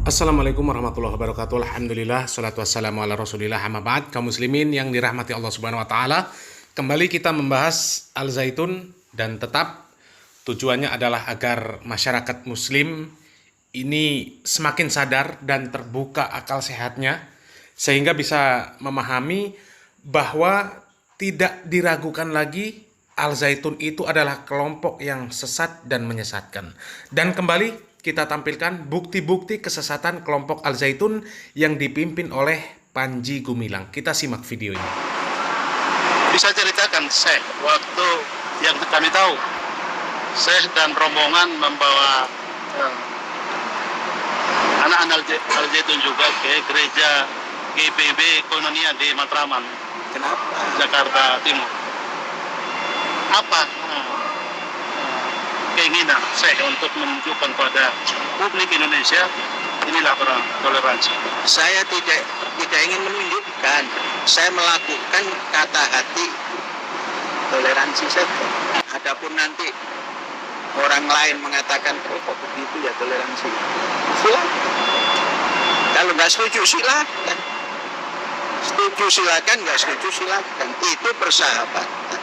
Assalamualaikum warahmatullahi wabarakatuh. Alhamdulillah, salatu wassalamu ala rasulillah, amma ba'd. Kaum muslimin yang dirahmati Allah subhanahu wa ta'ala, kembali kita membahas Al-Zaitun, dan tetap tujuannya adalah agar masyarakat muslim ini semakin sadar dan terbuka akal sehatnya, sehingga bisa memahami bahwa tidak diragukan lagi Al-Zaitun itu adalah kelompok yang sesat dan menyesatkan. Dan kembali kita tampilkan bukti-bukti kesesatan kelompok Al-Zaitun yang dipimpin oleh Panji Gumilang. Kita simak video ini. Bisa ceritakan, Syekh, waktu yang kami tahu, Syekh dan rombongan membawa anak-anak Al-Zaitun juga ke gereja GPB Koinonia di Matraman, Jakarta Timur. Apa keinginan Syekh untuk menunjukkan pada publik Indonesia inilah toleransi? Saya tidak ingin menunjukkan, saya melakukan kata hati toleransi saja. Adapun nanti orang lain mengatakan kok begitu ya toleransi, silakan. Kalau nggak setuju silakan, setuju silakan, nggak setuju silakan. Itu persahabatan.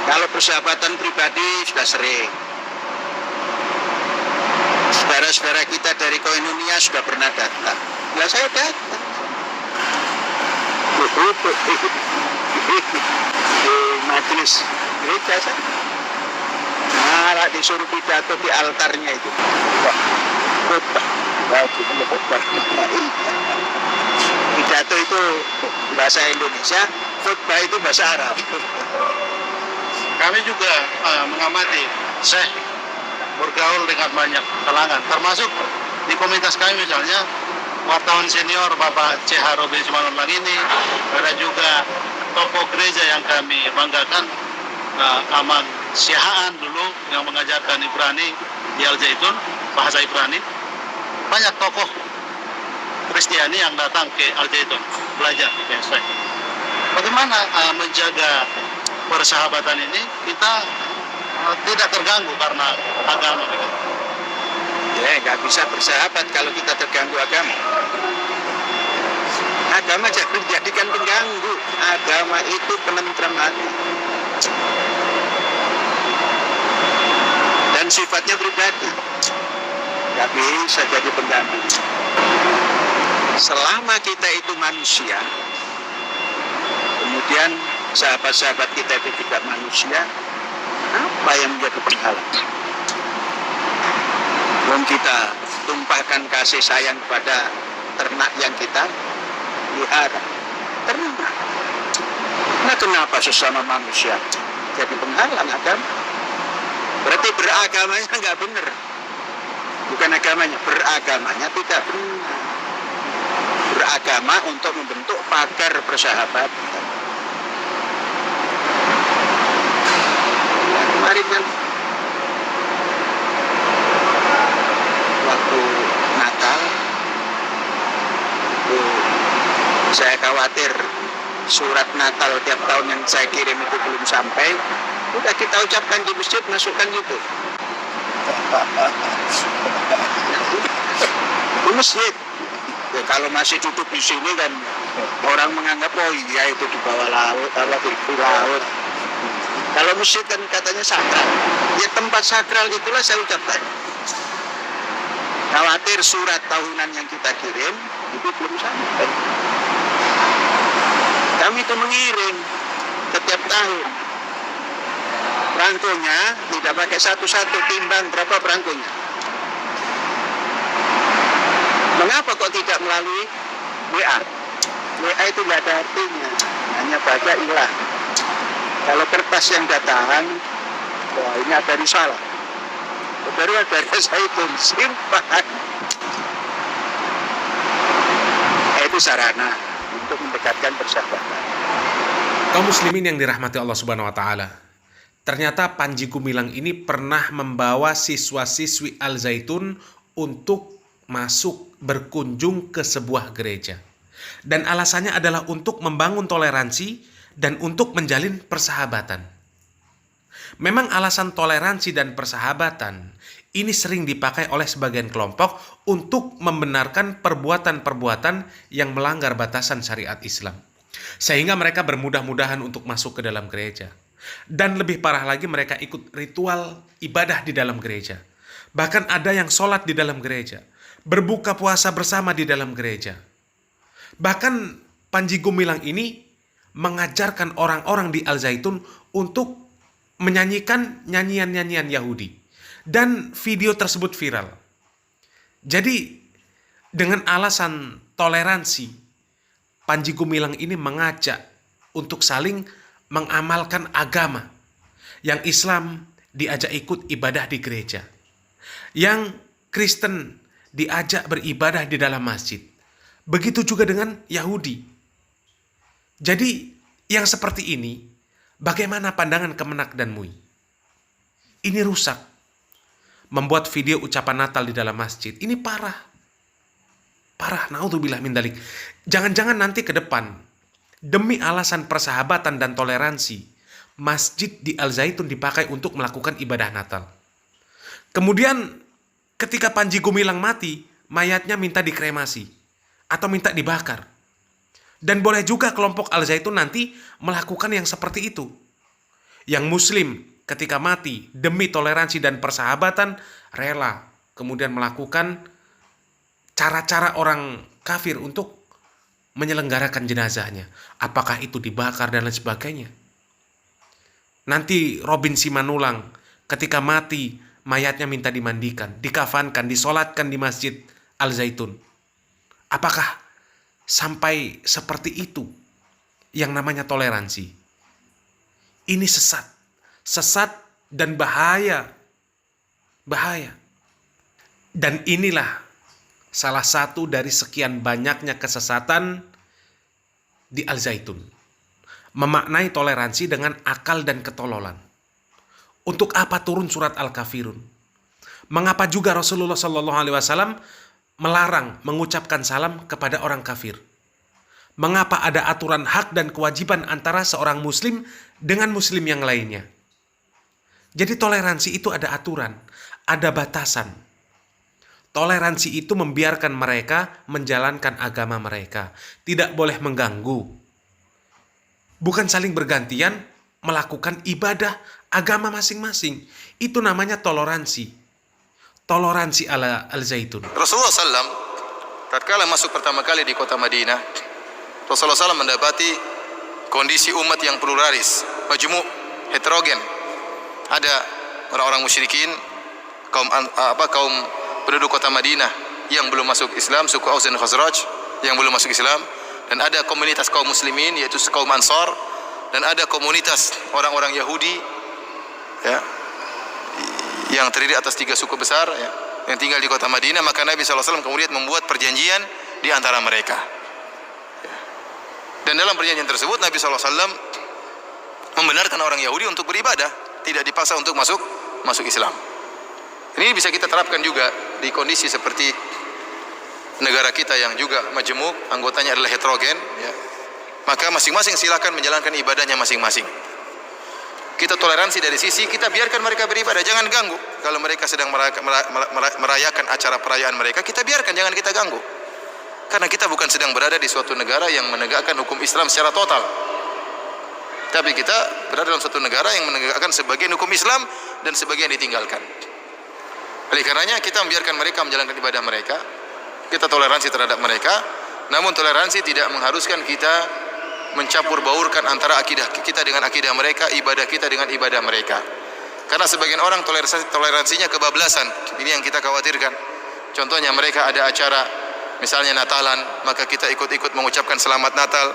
Kalau persahabatan pribadi sudah sering. Saudara-saudara kita dari Koinonia sudah pernah datang. Nah, saya datang. Di majelis gereja saya. Malah disuruh pidato di altarnya itu. Pidato itu bahasa Indonesia, khutbah itu bahasa Arab. Kami juga mengamati Syekh bergaul dengan banyak kalangan, termasuk di komunitas kami misalnya wartawan senior Bapak C. Robin Simanunlang ini, ada juga tokoh gereja yang kami banggakan, Aman Syahaan dulu yang mengajarkan Ibrani di Al-Zaitun, bahasa Ibrani. Banyak tokoh Kristiani yang datang ke Al-Zaitun belajar di Syekh. Bagaimana menjaga persahabatan ini kita tidak terganggu karena agama kita? Ya, nggak bisa bersahabat kalau kita terganggu agama. Agama jangan dijadikan pengganggu. Agama itu penentram hati. Dan sifatnya pribadi. Nggak bisa jadi pengganggu. Selama kita itu manusia, kemudian sahabat-sahabat kita itu juga manusia, apa yang menjadi penghalang? Belum kita tumpahkan kasih sayang kepada ternak yang kita pelihara. Ternak. Nah, kenapa sesama manusia jadi penghalang agama? Berarti beragamanya nggak benar. Bukan agamanya, beragamanya tidak benar. Beragama untuk membentuk pagar persahabatan. Kemarin kan waktu Natal itu saya khawatir surat Natal tiap tahun yang saya kirim itu belum sampai. Udah kita ucapkan di masjid, masukkan gitu di masjid. Ya, kalau masih duduk di sini kan orang menganggap oh iya itu di bawah laut, di laut. Kalau masjid kan katanya sakral. Ya tempat sakral itulah saya ucapkan. Khawatir surat tahunan yang kita kirim itu belum sampai. Kami itu mengirim setiap tahun. Perangkonya tidak pakai satu-satu, timbang berapa perangkonya. Mengapa kok tidak melalui WA? WA itu nggak ada artinya, hanya baca ilah. Kalau kertas yang datang, wah ini ada risalah. Baru ada Zaitun, simpan. Itu sarana untuk mendekatkan persahabatan. Kaum muslimin yang dirahmati Allah subhanahu wa ta'ala, ternyata Panji Gumilang ini pernah membawa siswa-siswi Al-Zaitun untuk masuk berkunjung ke sebuah gereja. Dan alasannya adalah untuk membangun toleransi dan untuk menjalin persahabatan. Memang alasan toleransi dan persahabatan ini sering dipakai oleh sebagian kelompok untuk membenarkan perbuatan-perbuatan yang melanggar batasan syariat Islam. Sehingga mereka bermudah-mudahan untuk masuk ke dalam gereja. Dan lebih parah lagi, mereka ikut ritual ibadah di dalam gereja. Bahkan ada yang sholat di dalam gereja, berbuka puasa bersama di dalam gereja. Bahkan Panji Gumilang ini mengajarkan orang-orang di Al-Zaitun untuk menyanyikan nyanyian-nyanyian Yahudi. Dan video tersebut viral. Jadi dengan alasan toleransi, Panji Gumilang ini mengajak untuk saling mengamalkan agama. Yang Islam diajak ikut ibadah di gereja. Yang Kristen diajak beribadah di dalam masjid. Begitu juga dengan Yahudi. Jadi yang seperti ini, bagaimana pandangan Kemenak dan MUI? Ini rusak. Membuat video ucapan Natal di dalam masjid. Ini parah. Parah, naudzubillah min dzalik. Jangan-jangan nanti ke depan, demi alasan persahabatan dan toleransi, masjid di Al-Zaitun dipakai untuk melakukan ibadah Natal. Kemudian ketika Panji Gumilang mati, mayatnya minta dikremasi atau minta dibakar. Dan boleh juga kelompok Al-Zaitun nanti melakukan yang seperti itu. Yang Muslim ketika mati demi toleransi dan persahabatan rela kemudian melakukan cara-cara orang kafir untuk menyelenggarakan jenazahnya. Apakah itu dibakar dan lain sebagainya. Nanti Robin Simanulang ketika mati mayatnya minta dimandikan, dikafankan, disolatkan di Masjid Al-Zaitun. Apakah sampai seperti itu yang namanya toleransi? Ini sesat. Sesat dan bahaya. Bahaya. Dan inilah salah satu dari sekian banyaknya kesesatan di Al-Zaitun. Memaknai toleransi dengan akal dan ketololan. Untuk apa turun surat Al-Kafirun? Mengapa juga Rasulullah SAW melarang mengucapkan salam kepada orang kafir? Mengapa ada aturan hak dan kewajiban antara seorang muslim dengan muslim yang lainnya? Jadi toleransi itu ada aturan, ada batasan. Toleransi itu membiarkan mereka menjalankan agama mereka. Tidak boleh mengganggu. Bukan saling bergantian melakukan ibadah agama masing-masing. Itu namanya toleransi. Toleransi ala Al-Zaitun. Rasulullah SAW tatkala masuk pertama kali di kota Madinah, Rasulullah SAW mendapati kondisi umat yang pluralis, majmu', heterogen. Ada orang-orang musyrikin, kaum penduduk kota Madinah yang belum masuk Islam, suku Aus dan Khazraj yang belum masuk Islam, dan ada komunitas kaum muslimin yaitu kaum Ansar, dan ada komunitas orang-orang Yahudi ya, yang terdiri atas 3 suku besar ya, yang tinggal di kota Madinah. Maka Nabi SAW kemudian membuat perjanjian di antara mereka. Dan dalam perjanjian tersebut Nabi SAW membenarkan orang Yahudi untuk beribadah, tidak dipaksa untuk masuk Islam. Ini bisa kita terapkan juga di kondisi seperti negara kita yang juga majemuk, anggotanya adalah heterogen ya. Maka masing-masing silakan menjalankan ibadahnya masing-masing. Kita toleransi dari sisi kita biarkan mereka beribadah, jangan ganggu. Kalau mereka sedang merayakan acara perayaan mereka, kita biarkan, jangan kita ganggu. Karena kita bukan sedang berada di suatu negara yang menegakkan hukum Islam secara total. Tapi kita berada dalam suatu negara yang menegakkan sebagian hukum Islam dan sebagian ditinggalkan. Oleh karenanya kita membiarkan mereka menjalankan ibadah mereka. Kita toleransi terhadap mereka. Namun toleransi tidak mengharuskan kita mencampur baurkan antara akidah kita dengan akidah mereka, ibadah kita dengan ibadah mereka. Karena sebagian orang toleransinya kebablasan. Ini yang kita khawatirkan. Contohnya mereka ada acara misalnya Natalan, maka kita ikut-ikut mengucapkan selamat Natal,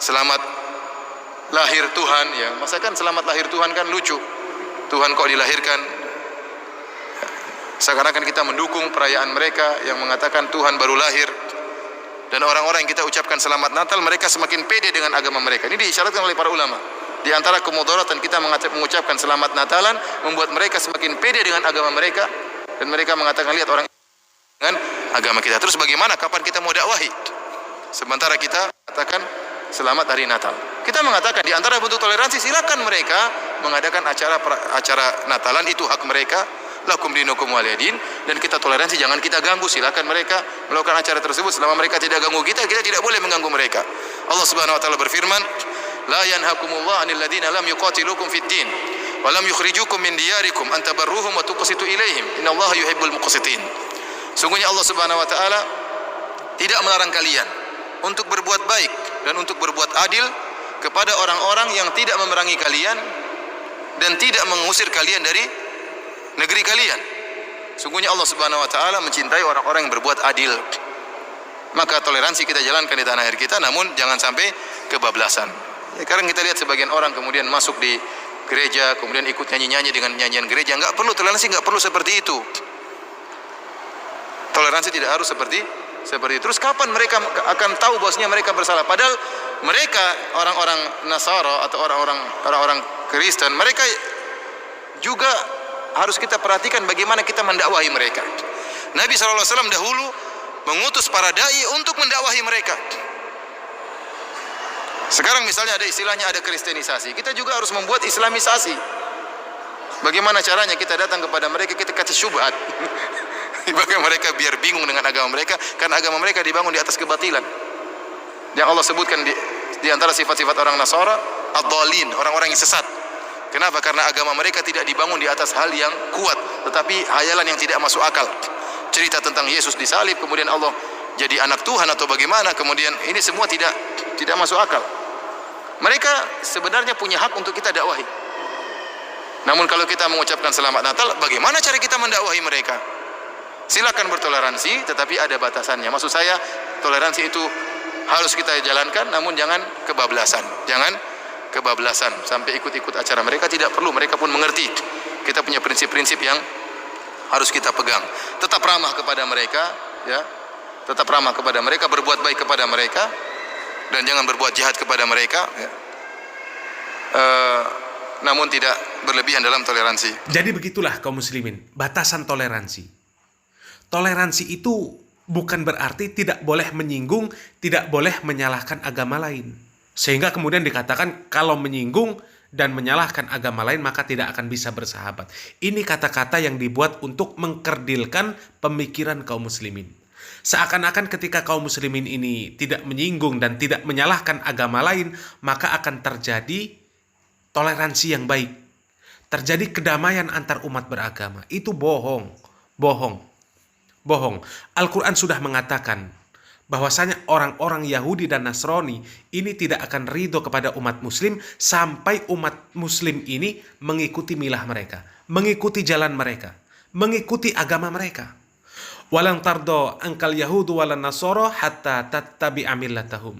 selamat lahir Tuhan ya. Masa kan selamat lahir Tuhan kan lucu. Tuhan kok dilahirkan? Seakan-akan kita mendukung perayaan mereka yang mengatakan Tuhan baru lahir. Dan orang-orang yang kita ucapkan selamat Natal, mereka semakin pede dengan agama mereka. Ini diisyaratkan oleh para ulama. Di antara kemudaratan kita mengucapkan selamat Natalan membuat mereka semakin pede dengan agama mereka, dan mereka mengatakan lihat orang dengan agama kita. Terus bagaimana? Kapan kita mau dakwahi? Sementara kita katakan selamat hari Natal. Kita mengatakan di antara bentuk toleransi, silakan mereka mengadakan acara Natalan, itu hak mereka. lakum dinukum waliyadin, dan kita toleransi, jangan kita ganggu, silakan mereka melakukan acara tersebut selama mereka tidak ganggu kita, kita tidak boleh mengganggu mereka. Allah Subhanahu wa taala berfirman, la yanhakumullah 'anil ladzina lam yuqatilukum fid din wa lam yukhrijukum min diyarikum an tabarruhum wa tuqsitu ilaihim innallaha yuhibbul muqsitin. Sungguhnya Allah Subhanahu wa taala tidak melarang kalian untuk berbuat baik dan untuk berbuat adil kepada orang-orang yang tidak memerangi kalian dan tidak mengusir kalian dari negeri kalian. Sungguhnya Allah Subhanahu wa taala mencintai orang-orang yang berbuat adil. Maka toleransi kita jalankan di tanah air kita, namun jangan sampai kebablasan. Ya, sekarang kita lihat sebagian orang kemudian masuk di gereja, kemudian ikut nyanyi-nyanyi dengan nyanyian gereja. Enggak perlu, toleransi enggak perlu seperti itu. Toleransi tidak harus seperti itu. Terus kapan mereka akan tahu bahwasanya mereka bersalah? Padahal mereka orang-orang Nasara atau orang-orang Kristen, mereka juga harus kita perhatikan bagaimana kita mendakwahi mereka. Nabi SAW dahulu mengutus para dai untuk mendakwahi mereka. Sekarang misalnya ada istilahnya ada kristenisasi, kita juga harus membuat islamisasi. Bagaimana caranya kita datang kepada mereka, kita kasih syubhat. Bagi mereka biar bingung dengan agama mereka, karena agama mereka dibangun di atas kebatilan. Yang Allah sebutkan di antara sifat-sifat orang Nasara, ad-dhalin, orang-orang yang sesat. Kenapa? Karena agama mereka tidak dibangun di atas hal yang kuat, tetapi hayalan yang tidak masuk akal. Cerita tentang Yesus disalib, kemudian Allah jadi anak Tuhan atau bagaimana, kemudian ini semua tidak masuk akal. Mereka sebenarnya punya hak untuk kita dakwahi. Namun kalau kita mengucapkan selamat Natal, bagaimana cara kita mendakwahi mereka? Silakan bertoleransi, tetapi ada batasannya. Maksud saya, toleransi itu harus kita jalankan, namun jangan kebablasan. Jangan kebablasan sampai ikut-ikut acara mereka, tidak perlu. Mereka pun mengerti. Kita punya prinsip-prinsip yang harus kita pegang. Tetap ramah kepada mereka, ya. Tetap ramah kepada mereka, berbuat baik kepada mereka, dan jangan berbuat jahat kepada mereka, ya. Namun tidak berlebihan dalam toleransi. Jadi begitulah kaum muslimin, batasan toleransi. Toleransi itu bukan berarti tidak boleh menyinggung, tidak boleh menyalahkan agama lain. Sehingga kemudian dikatakan kalau menyinggung dan menyalahkan agama lain maka tidak akan bisa bersahabat. Ini kata-kata yang dibuat untuk mengkerdilkan pemikiran kaum muslimin. Seakan-akan ketika kaum muslimin ini tidak menyinggung dan tidak menyalahkan agama lain, maka akan terjadi toleransi yang baik. Terjadi kedamaian antar umat beragama. Itu bohong. Al-Quran sudah mengatakan bahwasanya orang-orang Yahudi dan Nasrani ini tidak akan ridho kepada umat muslim sampai umat muslim ini mengikuti milah mereka, mengikuti jalan mereka, mengikuti agama mereka. Walang tardo angkal yahudu walan nasoro hatta tattabi'a millatahum.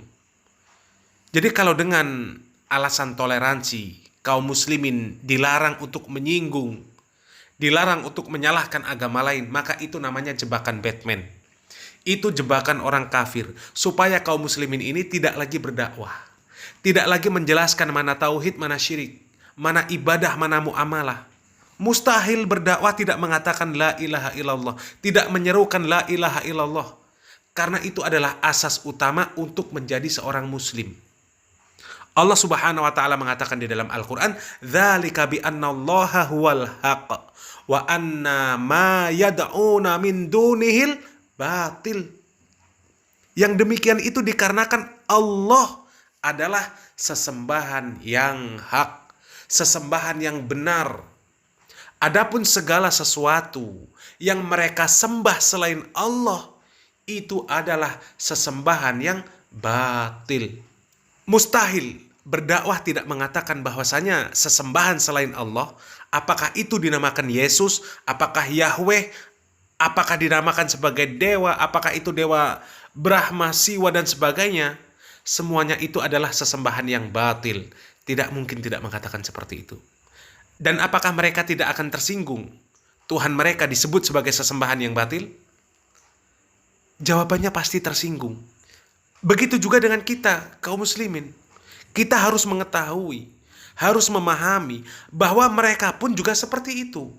Jadi kalau dengan alasan toleransi kaum muslimin dilarang untuk menyinggung, dilarang untuk menyalahkan agama lain, maka itu namanya jebakan Batman. Itu jebakan orang kafir, supaya kaum muslimin ini tidak lagi berdakwah, tidak lagi menjelaskan mana tauhid, mana syirik, mana ibadah, mana muamalah. Mustahil berdakwah tidak mengatakan la ilaha illallah, tidak menyerukan la ilaha illallah, karena itu adalah asas utama untuk menjadi seorang muslim. Allah Subhanahu wa taala mengatakan di dalam Al-Qur'an, "Dzalika bi annallaha huwal haqq wa anna ma yad'una min dunihil batil." Yang demikian itu dikarenakan Allah adalah sesembahan yang hak, sesembahan yang benar. Adapun segala sesuatu yang mereka sembah selain Allah, itu adalah sesembahan yang batil. Mustahil berdakwah tidak mengatakan bahwasanya sesembahan selain Allah, apakah itu dinamakan Yesus, apakah Yahweh, apakah dinamakan sebagai dewa, apakah itu dewa Brahma, Siwa dan sebagainya, semuanya itu adalah sesembahan yang batil. Tidak mungkin tidak mengatakan seperti itu. Dan apakah mereka tidak akan tersinggung Tuhan mereka disebut sebagai sesembahan yang batil? Jawabannya pasti tersinggung. Begitu juga dengan kita, kaum muslimin. Kita harus mengetahui, harus memahami bahwa mereka pun juga seperti itu.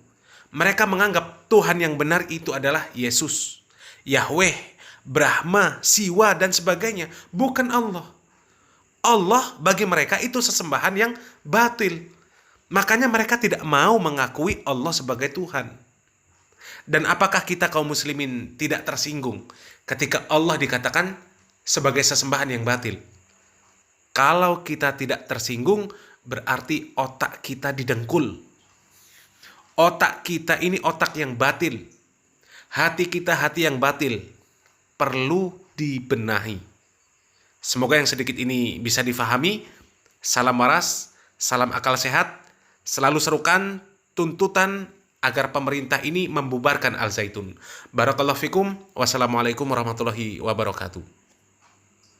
Mereka menganggap Tuhan yang benar itu adalah Yesus, Yahweh, Brahma, Siwa dan sebagainya, bukan Allah. Allah bagi mereka itu sesembahan yang batil. Makanya mereka tidak mau mengakui Allah sebagai Tuhan. Dan apakah kita kaum muslimin tidak tersinggung ketika Allah dikatakan sebagai sesembahan yang batil? Kalau kita tidak tersinggung, berarti otak kita didengkul. Otak kita ini otak yang batil. Hati kita hati yang batil. Perlu dibenahi. Semoga yang sedikit ini bisa difahami. Salam waras, salam akal sehat. Selalu serukan tuntutan agar pemerintah ini membubarkan Al Zaitun. Barakallahu fikum. Wassalamualaikum warahmatullahi wabarakatuh.